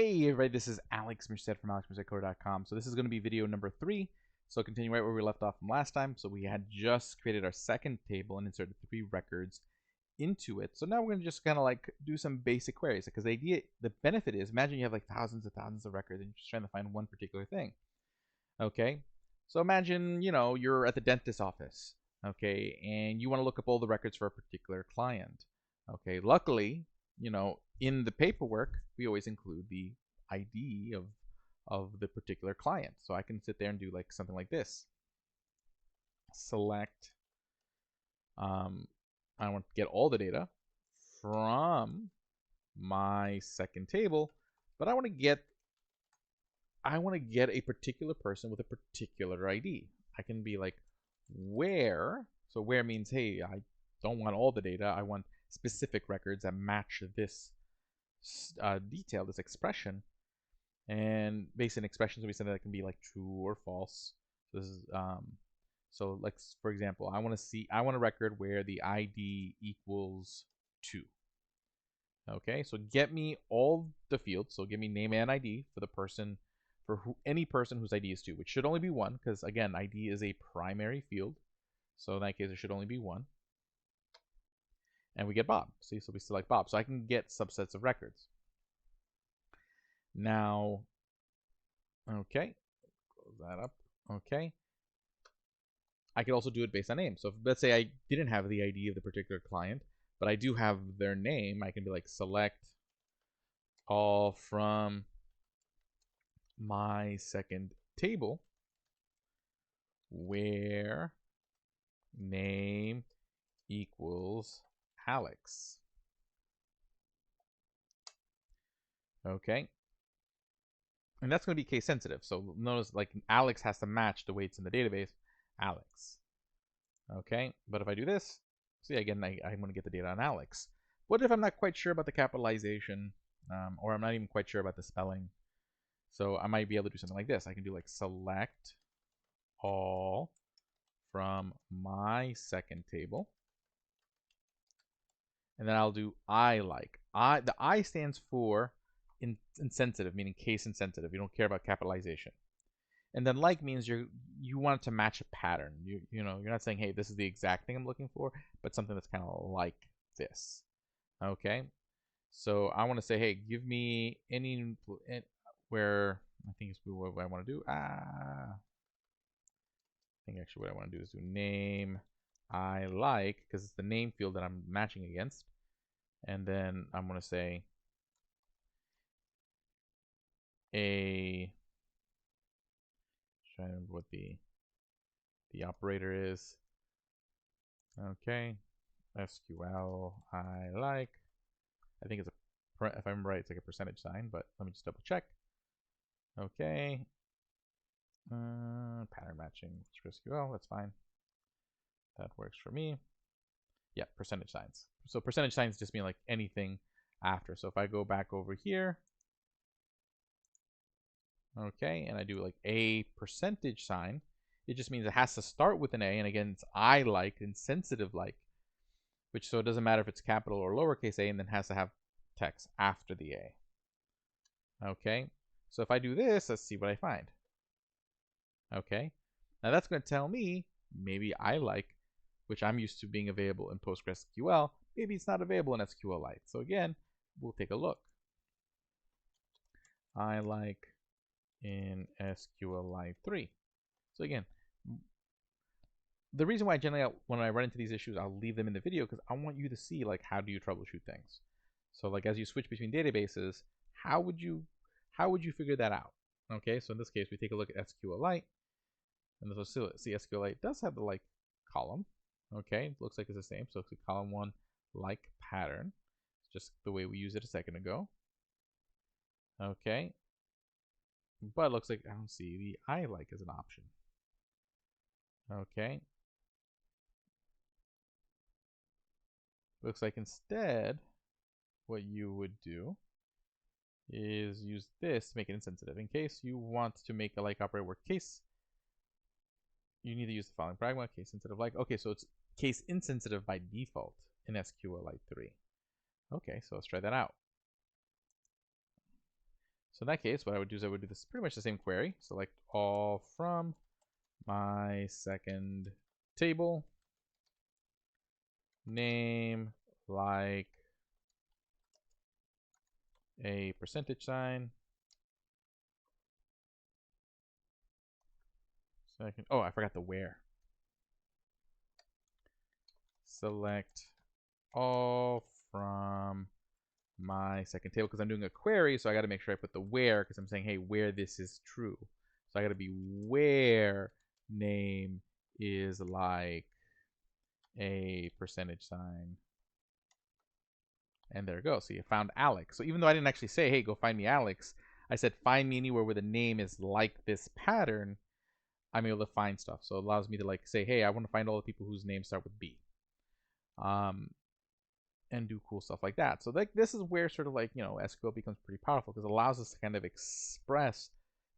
Hey everybody, this is Alex Merced from alexmercedcode.com. So this is going to be video number 3. So continue right where we left off from last time. So we had just created our second table and inserted 3 records into it. So now we're going to just kind of like do some basic queries, because the benefit is, imagine you have like thousands of records and you're just trying to find one particular thing. Okay, so imagine, you're at the dentist's office, okay, and you want to look up all the records for a particular client. Okay, luckily, in the paperwork, we always include the ID of the particular client. So I can sit there and do like something like this. Select, I want to get all the data from my second table, but I want to get a particular person with a particular ID. I can be like where. So where means, hey, I don't want all the data. I want specific records that match this detail, this expression. And based on expressions, we said that can be like true or false. This is so like, for example, I want a record where the ID equals 2. Okay, so get me all the fields. So give me name and ID for the person, any person whose ID is 2, which should only be 1, because again, ID is a primary field. So in that case, it should only be 1. And we get Bob. See, so we select Bob. So I can get subsets of records. Now, okay, close that up. Okay, I could also do it based on name. So if, let's say I didn't have the ID of the particular client, but I do have their name, I can be like select all from my second table where name equals Alex. Okay, and that's going to be case sensitive. So notice, like, Alex has to match the weights in the database, Alex. Okay, but if I do this, see, again, I'm going to get the data on Alex. What if I'm not quite sure about the capitalization, or I'm not even quite sure about the spelling? So I might be able to do something like this. I can do like select all from my second table, and then I'll do I like. The I stands for insensitive, meaning case insensitive. You don't care about capitalization. And then like means you want it to match a pattern. You're not saying, hey, this is the exact thing I'm looking for, but something that's kind of like this. Okay, so I want to say, hey, give me any where, I think it's what I want to do. I think actually what I want to do is do name I like, because it's the name field that I'm matching against. And then I'm going to say trying to remember what the operator is. Okay, SQL I like. I think it's if I'm right, it's like a percentage sign, but let me just double check. Okay, pattern matching SQL, that's fine. That works for me. Yeah, percentage signs. So percentage signs just mean like anything after. So if I go back over here, okay, and I do like a percentage sign, it just means it has to start with an A, and again, it's I like, insensitive like, which, so it doesn't matter if it's capital or lowercase a, and then has to have text after the A. Okay, so if I do this, let's see what I find. Okay, now that's going to tell me maybe I like, which I'm used to being available in PostgreSQL, maybe it's not available in SQLite. So again, we'll take a look. I like in SQLite 3. So again, the reason why generally when I run into these issues, I'll leave them in the video, because I want you to see like how do you troubleshoot things. So like as you switch between databases, how would you figure that out? Okay, so in this case, we take a look at SQLite, and this will see SQLite does have the like column. Okay, it looks like it's the same. So it's a column 1 like pattern, just the way we used it a second ago. Okay, but it looks like I don't see the I like as an option. Okay, looks like instead what you would do is use this to make it insensitive. In case you want to make a like operator work case, you need to use the following pragma, case sensitive like. Okay, so it's case insensitive by default in SQLite 3. Okay, so let's try that out. So in that case, what I would do is I would do this pretty much the same query. Select all from my second table, name like a percentage sign. Second, oh, I forgot the where. Select all from my second table because I'm doing a query, so I got to make sure I put the where because I'm saying, hey, where this is true. So I got to be where name is like a percentage sign. And there it goes. So you found Alex. So even though I didn't actually say, hey, go find me Alex, I said find me anywhere where the name is like this pattern. I'm able to find stuff. So it allows me to like say, hey, I want to find all the people whose names start with B. And do cool stuff like that. So like this is where sort of like, you know, SQL becomes pretty powerful because it allows us to kind of express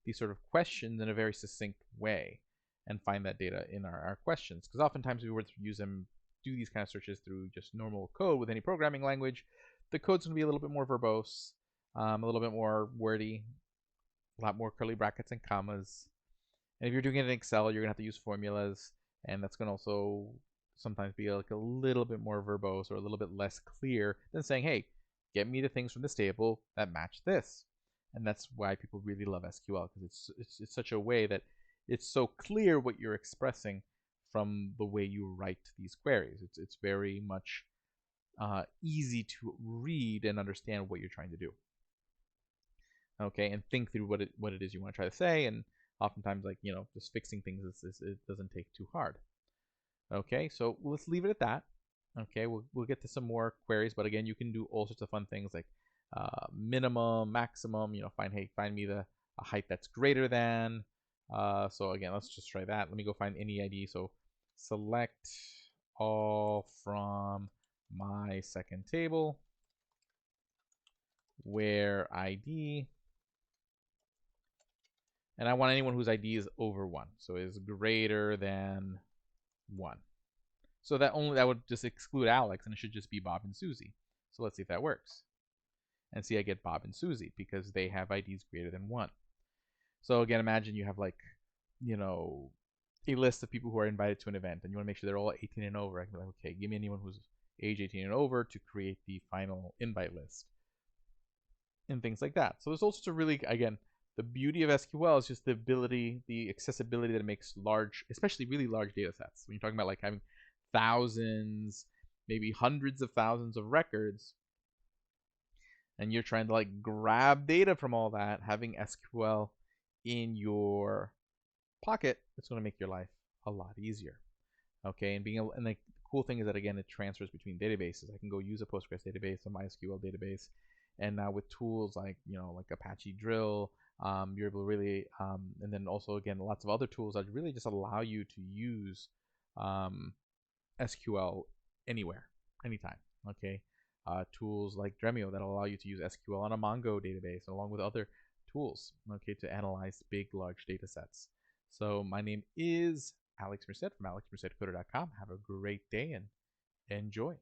these sort of questions in a very succinct way and find that data in our questions. Because oftentimes we would use them, do these kind of searches through just normal code with any programming language. The code's going to be a little bit more verbose, a little bit more wordy, a lot more curly brackets and commas. And if you're doing it in Excel, you're going to have to use formulas, and that's going to also sometimes be like a little bit more verbose or a little bit less clear than saying, hey, get me the things from this table that match this. And that's why people really love SQL, because it's such a way that it's so clear what you're expressing from the way you write these queries. It's very much easy to read and understand what you're trying to do. Okay, and think through what it is you want to try to say, and oftentimes, like, you know, just fixing things it doesn't take too hard. Okay, so let's leave it at that. Okay, we'll get to some more queries, but again, you can do all sorts of fun things like minimum, maximum. You know, find me a height that's greater than. So again, let's just try that. Let me go find any ID. So select all from my second table where ID, and I want anyone whose ID is over 1, so is greater than 1. So that would just exclude Alex, and it should just be Bob and Susie. So let's see if that works. And see, I get Bob and Susie because they have IDs greater than 1. So again, imagine you have like, you know, a list of people who are invited to an event, and you want to make sure they're all 18 and over. I can be like, okay, give me anyone who's age 18 and over to create the final invite list. And things like that. So there's all sorts of really, again, the beauty of SQL is just the ability, the accessibility that it makes large, especially really large data sets. When you're talking about like having thousands, maybe hundreds of thousands of records, and you're trying to like grab data from all that, having SQL in your pocket, it's going to make your life a lot easier. Okay, and being able, and the cool thing is that again, it transfers between databases. I can go use a Postgres database, a MySQL database, and now with tools like, you know, like Apache Drill, you're able to really, and then also again, lots of other tools that really just allow you to use SQL anywhere, anytime. Okay, tools like Dremio that allow you to use SQL on a Mongo database, along with other tools. Okay, to analyze big, large data sets. So my name is Alex Merced from alexmercedcoder.com. Have a great day and enjoy.